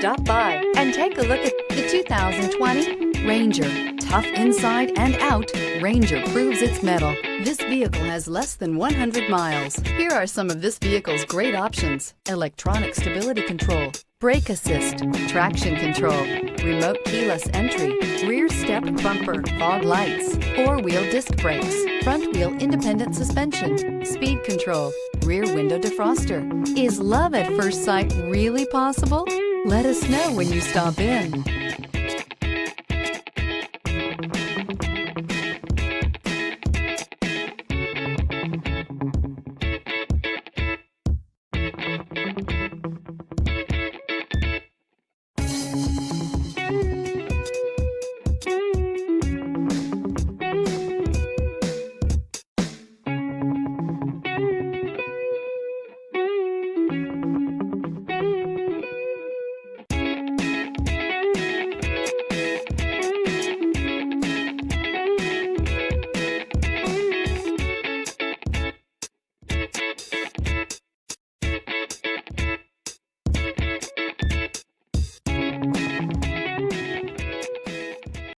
Stop by and take a look at the 2020 Ranger. Tough inside and out, Ranger proves its mettle. This vehicle has less than 100 miles. Here are some of this vehicle's great options: electronic stability control, brake assist, traction control, remote keyless entry, rear step bumper, fog lights, four-wheel disc brakes, front wheel independent suspension, speed control, rear window defroster. Is love at first sight really possible? Let us know when you stop in.